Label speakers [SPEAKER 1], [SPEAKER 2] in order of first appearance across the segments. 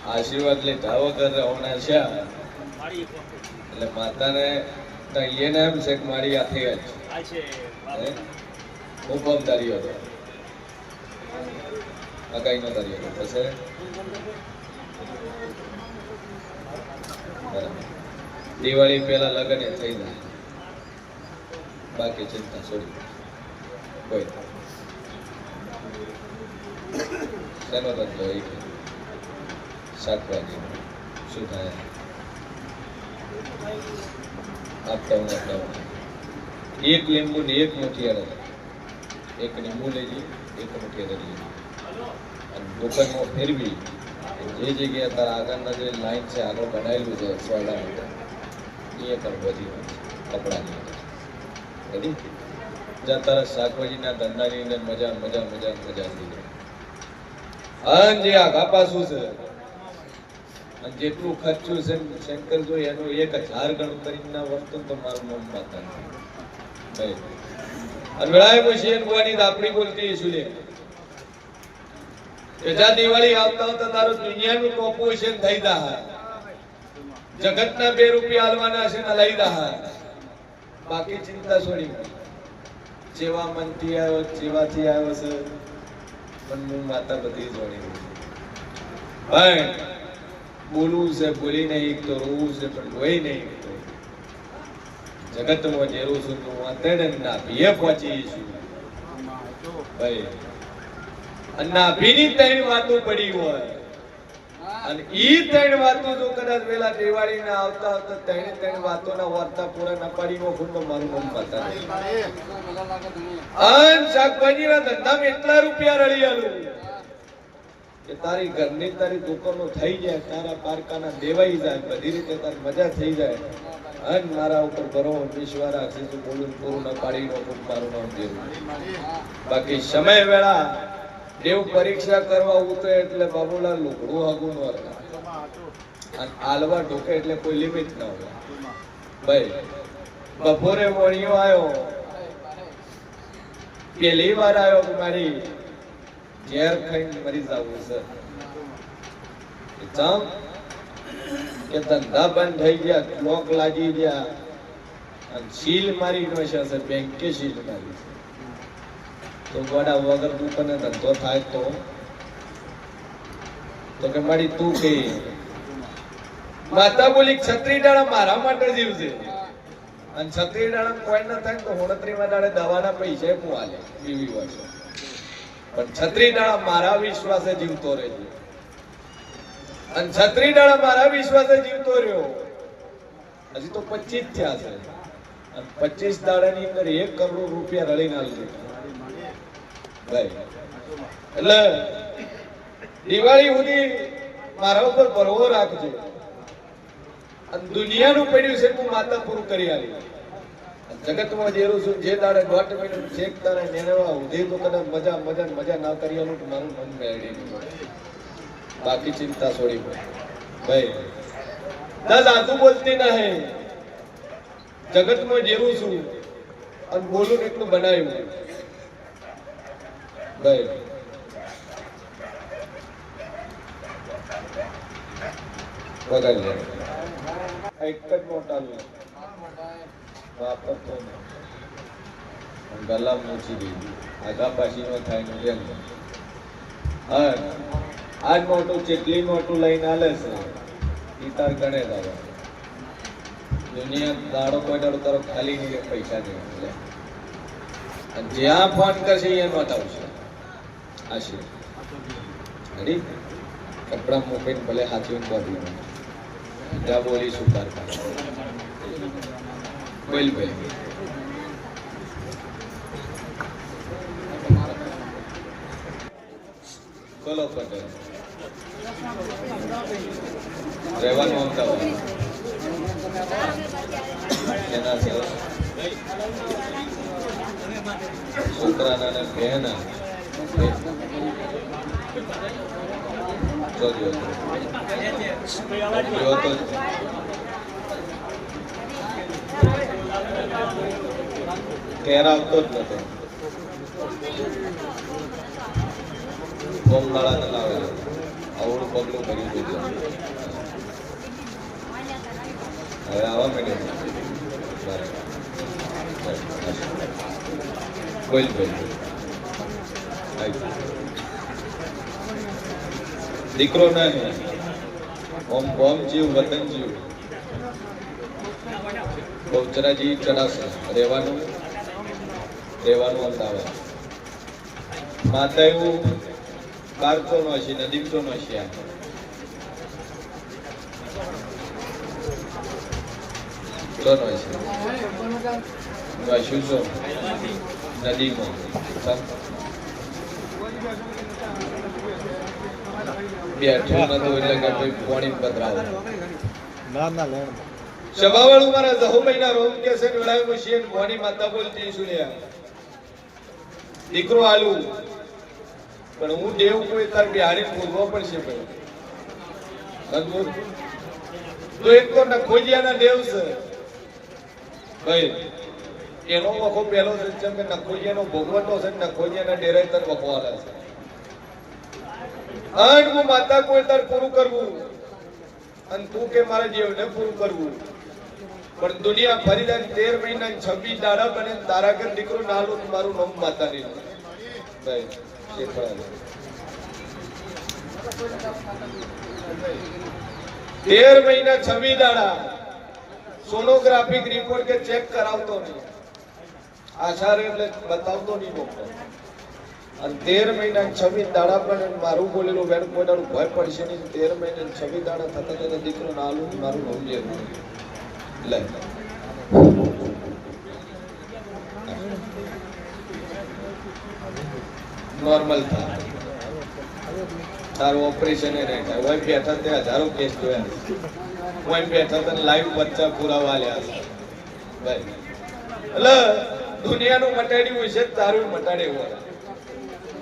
[SPEAKER 1] આશીર્વાદ લેતા વગર હોના છે એટલે માતાને એને એમ છે કે મારી હાથે જ હુકમદારી હતો કઈ નો કરી હતો પછી દિવાળી પહેલા લગ્ન થઈ જાય બાકી ચિંતા છોડી કોઈ શેનો ધંધો એ શાકભાજી શું થાય આપતા હું એક લીંબુ ને એક મુઠિયા એક લીંબુ લઈ જઈએ એક મુઠિયા લઈ જઈએ અને દુકાનમાં ફેરવી જે જગ્યાએ તારા આગળના જે લાઈન છે આગળ બનાવેલું છે સોયડા માટે એ પણ બધી કપડાની બધી જ્યાં તારા શાકભાજીના ધંધાની અંદર મજા મજા મજા મજા થઈ જાય અને જે આ કાપા શું છે અને જેટલું ખર્ચું છે શંકર જો એનું 1000 ગણું કરીને વર્તન તો મારું મન માતા નહીં અને વેળાએ પછી એની આપણી બોલતી શું લે કે જ્યાં દિવાળી આવતા આવતા તારું દુનિયાનું કોપોષણ થઈ જાય જગતના 2 રૂપિયા હાલવાના છે ને લઈ દા બાકી ચિંતા છોડી જેવા મનથી આવ્યો જેવાથી આવ્યો છે પણ હું માતા બધી જોડી ભાઈ બોલવું છે બોલી નહીં તો રોવું છે પણ રોઈ નહીં જગતમાં જેરું છું તો વાતેડ ના ભીએ પહોંચી છું ભાઈ અને નાભીની 3 વાતો પડી હોય અને ઈ 3 વાતો જો કદાચ વેલા દિવાળી ના આવતા આવતા 3 વાતોના વાર્તા પૂરા ન પડી નો ખુદ મારું મન માતા અન શાકભાજીના ધંધામાં એટલા રૂપિયા રળી આલું કે તારી ઘરની તારી દુકાનો થઈ જાય તારા પારકાના દેવાઈ જાય બધી રીતે તારી મજા થઈ જાય અને મારા ઉપર ભરો વિશ્વાસ રાખશે તો બોલું પૂરું ન પાડી નો ખુદ મારું નામ દેવું બાકી સમય વેળા દેવ પરીક્ષા કરવા ઉતરે એટલે બાબુલાલ લુગડું હગું ન હતા અને આલવા ઢોકે એટલે કોઈ લિમિટ ન હોય ભાઈ બપોરે વણિયો આવ્યો પહેલી વાર આવ્યો કે મારી ઝેર ખાઈને મરી જવું છે ચમ કે ધંધા બંધ થઈ ગયા ક્લોક લાગી ગયા અને સીલ મારી નો છે બેંકે સીલ મારી તો ગોડા વગર દુકાને ધંધો થાય તો કે મારી તું કે માતા બોલી છત્રી ડાળા મારા માટે જીવશે અને છત્રી ડાળા કોઈ ન થાય તો 29 દાડે દવાના પૈસા હું આલે એવી વાત છે પણ છત્રી ડાળા મારા વિશ્વાસે જીવતો રહેજો અને છત્રી ડાળા મારા વિશ્વાસે જીવતો રહ્યો હજી તો 25 થયા છે અને 25 દાડાની અંદર 1 કરોડ રૂપિયા રળીને આલી એટલે દિવાળી સુધી મારા ઉપર ભરવો રાખજો અને દુનિયાનું પડ્યું છે હું માતા પૂરું કરી આવી જગતમાં જેરું છું જે દાડે 1.5 મિનિટ છેક તારે નેરવા ઉધી તો કદાચ મજા મજા મજા ના કરી આલું તો મારું મન મેળવી બાકી ચિંતા છોડી ભાઈ દસ આંસુ બોલતી નહીં જગતમાં જેરું છું અને બોલું એટલું બનાવ્યું ભાઈ બગાડ એક જ મોટા વાપરતો ગલા મૂછી દીધી આગા પાછી નો થાય ને આજ મોટું ચેટલી મોટું લઈને આલે છે ઈ તાર ગણે દાવા દુનિયા દાડો કોઈ દાડો તારો ખાલી નહીં પૈસા નહીં અને જ્યાં ફોન કરશે એ નોટ આવશે આશીર્વાદ રેડી કપડા મૂકીને ભલે હાથીને બોલી જ્યાં બોલી શું તાર બોલ ભાઈ બોલો પટેલ રહેવાનું આવતા એના છોકરાના ને બહેના ઘેર આવતો જ નતો. બોમ્બાળા ન લાવે આવડું પગલું કરી દીધું. હવે આવા માંડ્યો. બોલ બોલ. દીકરો નહીં, ઓમ બોમ જીવ વતન જીવ. બહુચરાજી ચડાશે રહેવાનું અમદાવાદ. માતા એવું 1280 ને 1280 જોનો છે વાશુ જો નદીમાં બેઠું નતું એટલે કે ભાઈ પાણી પધરાવે ના લેણ સભાવાળું મારા જહુભાઈના રોમ કે છે વેળાએ મુશીન મોની માતા બોલતી સુન્યા દીકરો આલુ પણ હું દેવ કોઈ તાર બિહારી પૂરવો પડશે ભાઈ. તો એક તો નખોજિયાના દેવ છે ભાઈ, એનો વખો પહેલો છે જેમ કે નખોજિયાનો ભોગવટો છે, નખોજિયાના ડેરાય તર વખવાલા છે. અને હું માતા કોઈ તાર પૂરું કરવું અને તું કે મારા દેવને પૂરું કરવું. પણ દુનિયા ફરી જાય 13 મહિના 26 દાડા બને તારા ઘર દીકરો નાલું મારું નામ માતા નહીં ભાઈ. 13 મહિના 26 દાડા સોનોગ્રાફિક રિપોર્ટ કે ચેક કરાવતો નહીં, આશા એટલે બતાવતો નહીં ડોક્ટર. અને 13 મહિના 26 દાડા પણ મારું બોલેલું બેન કોઈ દાડું ભય પડશે નહીં. 13 મહિના 26 દાડા થતા થતા દીકરો નાલું મારું નામ જે લે નોર્મલ થાય. તારું ઓપરેશન એ નહીં થાય. ઓય બેઠા તે હજારો કેસ જોયા, ઓય બેઠા તને લાઈવ બચ્ચા પુરાવા લ્યા છે ભાઈ. એટલે દુનિયાનું મટાડ્યું છે તારું મટાડ્યું હોય.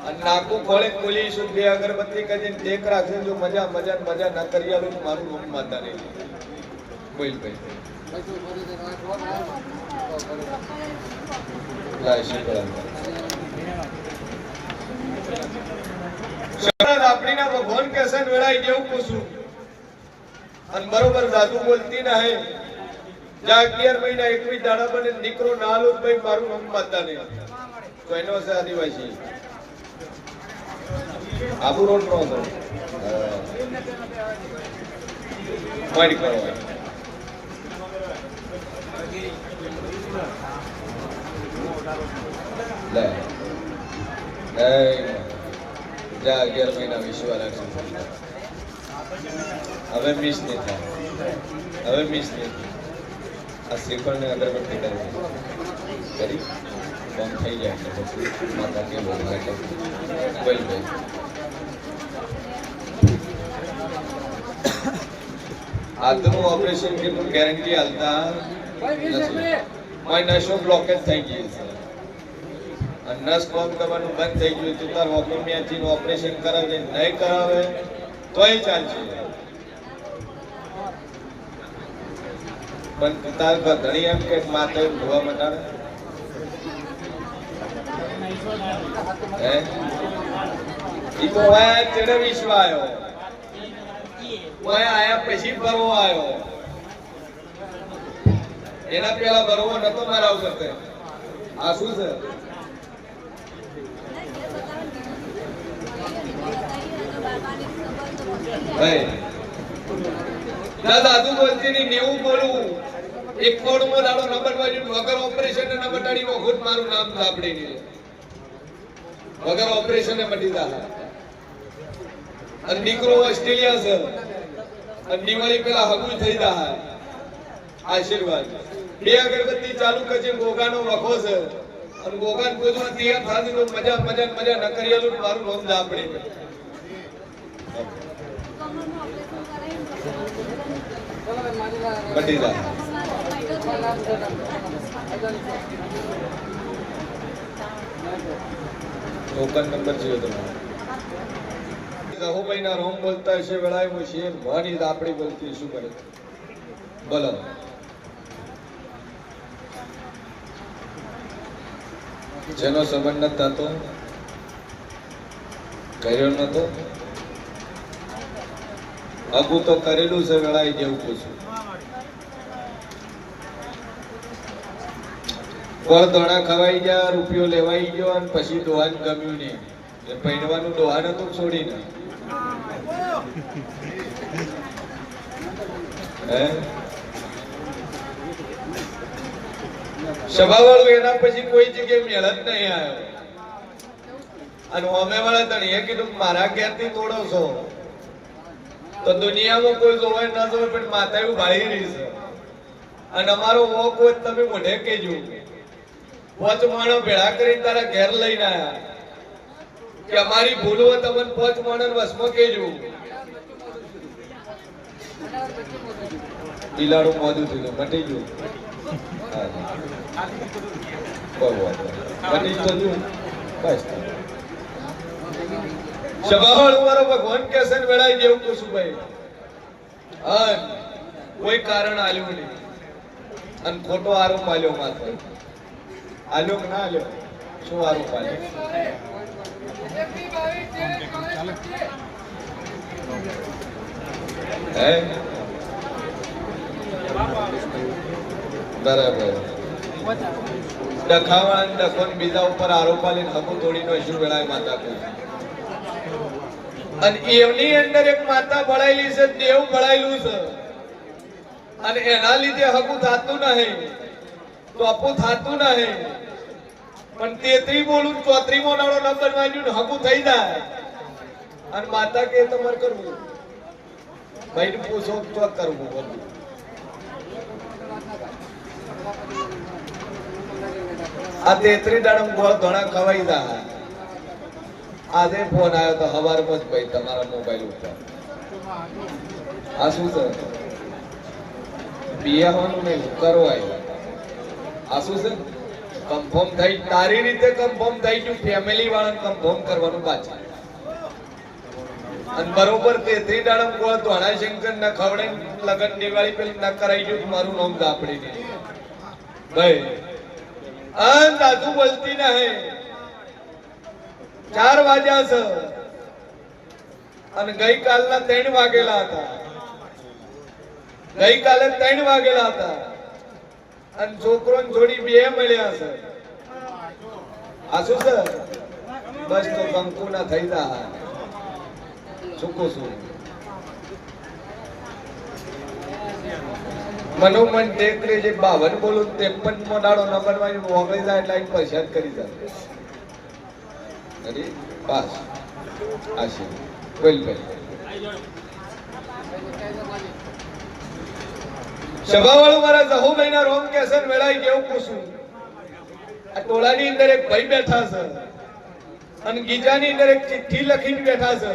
[SPEAKER 1] અને નાકું ખોળે ખોલીશું 2 અગરબત્તી કરીને ટેક રાખશે. જો મજા ના કરી આલું મારું નામ માતા નહીં બોલ ભાઈ. ભગવાન કેસન વેળાઈ જેવું પૂછું અને બરોબર જાદુ બોલતી ના હે. જા 11 મહિના 21 દાડા બને દીકરો ના આલું ભાઈ મારું નામ માતા નહીં. તો એનો છે આદિવાસી આબુ રોડ નો હતો મારી કરવા લે જા 11 મહિના વિશ્વા રાખશે. હવે મિસ નહીં થાય, હવે મિસ નહીં. આ શ્રીફળને અગરબત્તી કરી બંધ થઈ જાય એટલે પછી માતા કે બોલ ભાઈ. હાથનું ઓપરેશન કે ગેરંટી હાલતા નથી. નસો બ્લોકેજ થઈ ગઈ છે અને નસ કામ કરવાનું બંધ થઈ ગયું. તું તાર હોમિયોપેથી ઓપરેશન કરાવે નહીં કરાવે તોય ચાલશે. પણ તાર ઘણી એમ કે માતા જોવા મટાડે ઈ તો વાય ચડે વિશ્વ આવ્યો, વાય આયા પછી ભરવો આવ્યો. એના પેલા ભરવો નતો મારા વખતે. આ શું છે? દાદુ બોલતી ની 90 બોલું 91 દાડો નંબર વાળ્યું વગર ઓપરેશન ને નંબર ટાડી ખુદ મારું નામ સાંભળી નહીં. વગર ઓપરેશન ને મટી જાય. અને દીકરો ઓસ્ટ્રેલિયા છે અને દિવાળી પેલા હગું થઈ જાય. આશીર્વાદ 2 અગરબત્તી ચાલુ કરજે. ગોગાનો વખો છે અને ગોગાન પૂજવા તૈયાર થાતી તો મજા ન કરી આલું મારું નામ સાંભળી મટી જાય. ટોકન નંબર છે તમારો. જહુભાઈ ના રોમ બોલતા હશે વેળાએ હું શેર ભવાની આપણી બોલતી શું કરે બોલો. જેનો સંબંધ ન થતો કર્યો નતો અગું તો કરેલું છે વેળાઈ જેવું પૂછું ફળ દોણા ખવાઈ ગયા રૂપિયો લેવાઈ ગયો અને પછી દોહાન ગમ્યું નહીં એટલે પૈણવાનું દોહાન હતું છોડીને સભા વાળું એના પછી કોઈ જગ્યાએ મેળ જ નહીં આવ્યો અને અમે વાળા તણીએ કીધું મારા ઘેરથી થોડો છો તો દુનિયામાં કોઈ જોવાય ના જોવાય પણ માતા એવું ભાળી રહી છે અને અમારો વોક હોય તમે મોઢે કેજો પોચ માણો ભેળા કરીને તારા ઘેર લઈને આયા કે અમારી ભૂલ હોય તમને પોચ માણો વસમાં કેજો બિલાડું મોદું થયું મટી ગયું મટી તો ગયું બસ સભાવાળું મારો ભગવાન કેસન વેળાઈ જેવું કુસુભાઈ કોઈ કારણ આલ્યું નહીં અને ખોટો આરોપ આલ્યો માત્ર આલ્યો કે ના આલ્યો શું આરોપ આલ્યો હે બરાબર ડખાવા ડખો બીજા ઉપર આરોપ આલીને હકુ તોડીનો શું વેળાય માતા કોઈ અને એમની અંદર એક માતા ભળાયેલી છે દેવ ભળાયેલું છે અને એના લીધે હકુ થાતું નહીં તો અપુ થાતું નહીં પણ 33 બોલું 34 મો નાળો નંબર માંડ્યું હકુ થઈ જાય અને માતા કે તમારે કરવું ભાઈ પૂછો તો કરવું બધું આ 33 દાડમ ગોળ ઘણા ખવાઈ જાય આજે ફોન આવ્યો તો હવારમાં જ ભાઈ તમારા મોબાઈલ ઉપર આ શું છે બિયાવાનું નહીં કરવાય આ શું છે કન્ફર્મ થઈ તારી રીતે કન્ફર્મ થઈ ગયું ફેમિલી વાળાને કન્ફર્મ કરવાનું બાકી અને બરોબર 33 દાડમ ગોળ ધોણા શંકર ન ખવડાઈ લગન દિવાળી પેલી ન કરાઈ ગયું મારું નામ દાપડી નહીં ભાઈ આ દાદુ બોલતી નહીં 4 વાગ્યા છે અને ગઈકાલના 3 વાગેલા હતા ગઈકાલે 3 વાગેલા હતા અને છોકરો જોડી 2 મળ્યા છે આ શું છે બસ તો કંકુ ના થઈ જા સુકો શું મનોમન ટેકરે જે 52 બોલું 53 મો દાડો નંબર માં મોકલી જાય એટલે પરસાદ કરી જાય અરે પાસ આશી બોલ ભાઈ સભાવાળું મારા જહુભાઈ ના રોમ કેસન વેળાઈ કેવું પૂછું આ ટોળાની અંદર એક ભાઈ બેઠા છે અને ગીજાની અંદર એક ચિઠ્ઠી લખીને બેઠા છે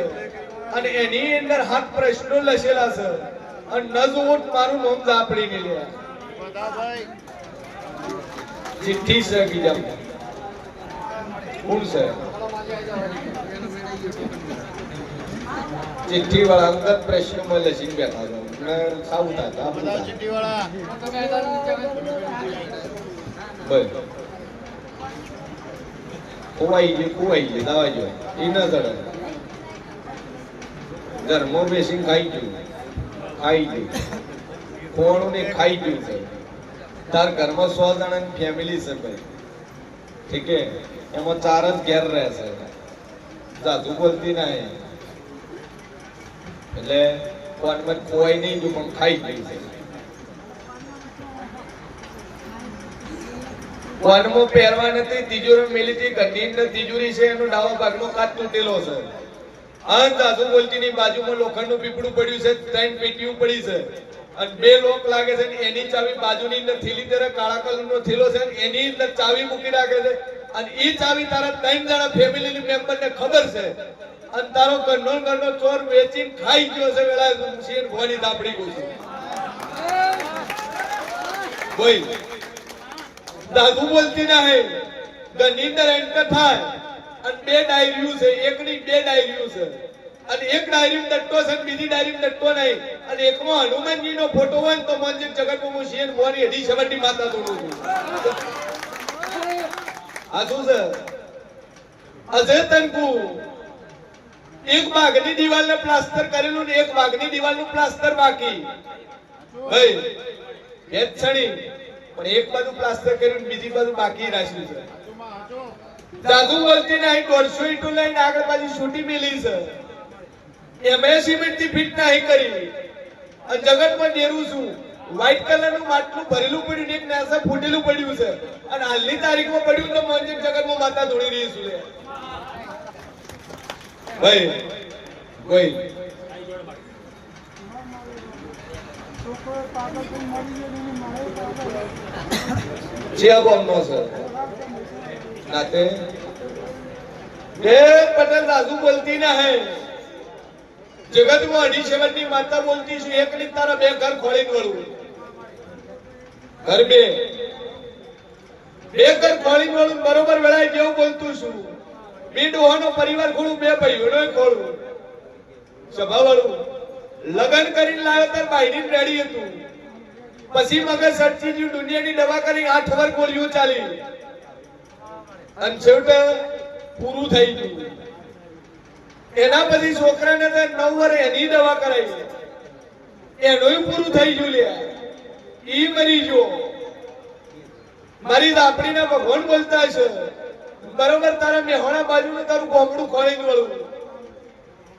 [SPEAKER 1] અને એની અંદર 7 પ્રશ્નો લખેલા છે અને ન જોવું મારું નામ ઝાપડી ને લે ચિઠ્ઠી છે ગીજા કોણ છે ચિઠ્ઠી વાળા અંગત પ્રશ્નમાં લખીને બેઠા છે મેં સાઉથ હતા ચિઠ્ઠી વાળા બસ કુવાઈ ગઈ દવા જો એ ન ચડે ઘરમાં બેસીને ખાઈ ગયું કોણું ને ખાઈ ગયું છે તાર ઘરમાં 100 જણાની ફેમિલી છે ભાઈ ઠીક હે એમાં 4 જ ઘેર રહે છે જાદુ બોલતી નહીં એટલે કોનમાં ખોવાઈ નહીં જો પણ ખાઈ ગયું છે કોનમાં પહેરવા નથી તિજોરી મેલી હતી ઘરની અંદર તિજોરી છે એનો ડાબો ભાગનો કાચ તૂટેલો છે આ જાદુ બોલતી ની બાજુમાં લોખંડનું પીપળું પડ્યું છે 3 પેટીઓ પડી છે અને 2 લોક લાગે છે ને એની ચાવી બાજુની અંદર થેલી તરે કાળા કલરનો થેલો છે એની અંદર ચાવી મૂકી રાખે છે અને ઈ ચાવી તારા 3 જણા ફેમિલી મેમ્બર ને ખબર છે અને તારો ઘરનો ચોર વેચીને ખાઈ ગયો છે વેળા શેર ભવાની દાપડી ગયું છે બોલ દાદુ બોલતી ના હે ઘરની અંદર એન્ટર થાય અને 2 ડાયરીઓ છે એકની 2 ડાયરીઓ છે અને એક ડાયરીમાં દટ્ટો છે બીજી ડાયરીમાં દટ્ટો નહીં અને એકમાં હનુમાનજીનો ફોટો હોય તો મંજિર જગતમાં હું શેર ભવાની 70 માતા તોડું છું
[SPEAKER 2] આ શું છે અજય તનકુ એક ભાગની દિવાલને પ્લાસ્ટર કરેલું ને એક ભાગની દિવાલનું પ્લાસ્ટર બાકી ભાઈ એક છણી પણ એક બાજુ પ્લાસ્ટર કર્યું ને બીજી બાજુ બાકી રાખ્યું છે જાદુ બોલતી નહીં 150 ઈંટો લઈને આગળ બાજુ છૂટી મેલી છે એમાં સિમેન્ટ થી ફિટ નહીં કરી અને જગતમાં ડેરું છું વ્હાઈટ કલરનું માટલું ભરેલું પડ્યું ને એક નાસા ફૂટેલું પડ્યું છે અને હાલની તારીખમાં પડ્યું તો મોંજક જગતમાં માતા ધોળી રહી છે ભાઈ ભાઈ જે બોલનો છે નાતે पटेल राजू बोलती ना है जगत में 2.5 ની માતા બોલતી છું એક ની તારા બે ઘર ખોળીને વળું ઘર બે ઘર ખોળીને વળું બરોબર વેળાએ જેવું બોલતું છું બે ડોહાનો પરિવાર ખોળું બે ભાઈઓનો ખોળું સભા વાળું લગન કરીને લાવ્યો તાર બાયડી રેડી હતું પછી મગજ સટચી દુનિયાની દવા કરી 8 વાર ગોળીઓ ચાલી અને છેવટે પૂરું થઈ ગયું એના પછી છોકરાને 9 વર્ષ એની દવા કરાવી એનોય પૂરું થઈ ગયું લે ઈ મરી ગયો મારી આપણીને ભગવાન બોલતા છે બરોબર તારા મેહોણા બાજુનું તારું ગોમડું ખોળીને વળું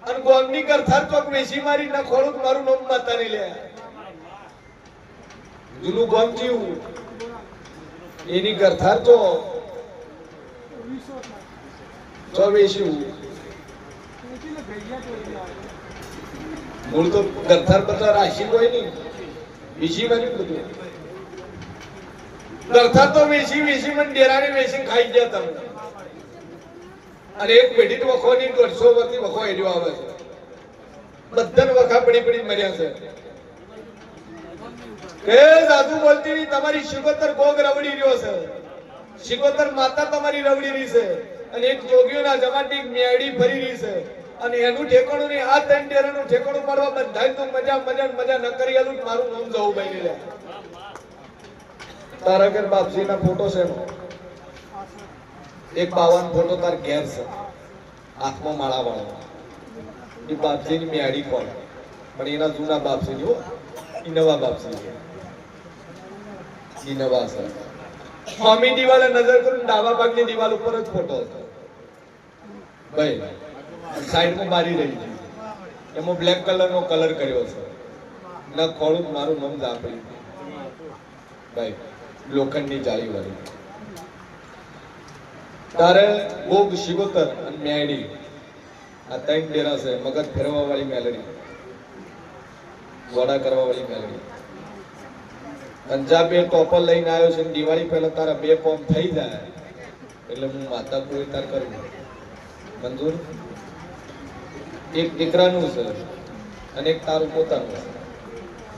[SPEAKER 2] અને ગોમની કરથાર ચોક વેસી મારી ના ખોળું મારું નામ માતા ની લે જૂનું ગોમ જીવું એની કરથાર તો મૂળ તો ગરથાર બધા રાશિ કોઈ નહીં વેચી બની બધું ગરથાર તો વેચી મને ડેરાની વેચી ખાઈ ગયા તમે અને એક પેઢી વખો ની 150 વર્ષથી વખો એડ્યો આવે છે બધાને વખા પડી મર્યા છે કે સાધુ બોલતી તમારી શિકોતર ગોગ રવડી રહ્યો છે શિકોતર માતા તમારી રવડી રહી છે અને એક જોગીઓના જમાતી મેડી ફરી રહી છે અને એનું ઠેકાણું નહીં આ 3 ડેરાનું ઠેકાણું પાડવા બધાય તો મજા ન કરી આલું મારું નામ જવું ભાઈ લે તારા ઘર બાપજીના ફોટો છે એક 52 ફોટો તાર ઘેર છે હાથમાં માળા વાળો એ બાપજીની મેડી કોણ પણ એના જૂના બાપજી જો ઈ નવા બાપજી છે ઈ નવા છે સ્વામી દિવાલે નજર કરું ડાબા ભાગની દિવાલ ઉપર જ ફોટો હતો ભાઈ સાઈડમાં મારી રહી છે એમાં બ્લેક કલરનો કલર કર્યો છે ન ખોળું મારું નામ જાપડી ભાઈ લોખંડની જાળી વાળી તારે ભોગ શિકોતર અને મેડી આ 3 ડેરા છે મગજ ફેરવા વાળી મેલડી વડા કરવા વાળી મેલડી પંજાબે ટોપર લઈને આવ્યો છે દિવાળી પહેલા તારા 2 કોમ થઈ જાય એટલે હું માતા કોઈ તાર કરું મંજૂર એક દીકરાનું છે અને એક તારું પોતાનું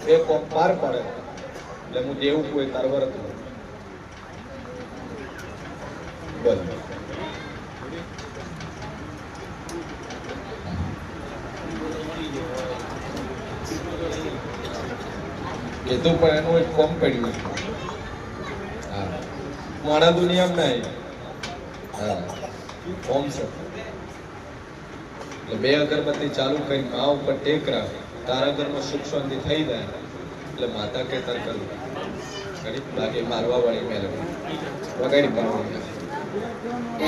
[SPEAKER 2] છે 2 કોમ પાર પડે એટલે હું દેવું કોઈ તાર વરત બોલ એ તો પણ એનું એક કોમ પડ્યું હા મોડા દુનિયામાં નહીં હા કોમ છે એટલે 2 અગરબત્તી ચાલુ કરી મા ઉપર ટેક રાખ તારા ઘરમાં સુખ શાંતિ થઈ જાય એટલે માતા કે તર કરું ઘડી લાગે મારવા વાળી મેળવી વગાડી પાડવાની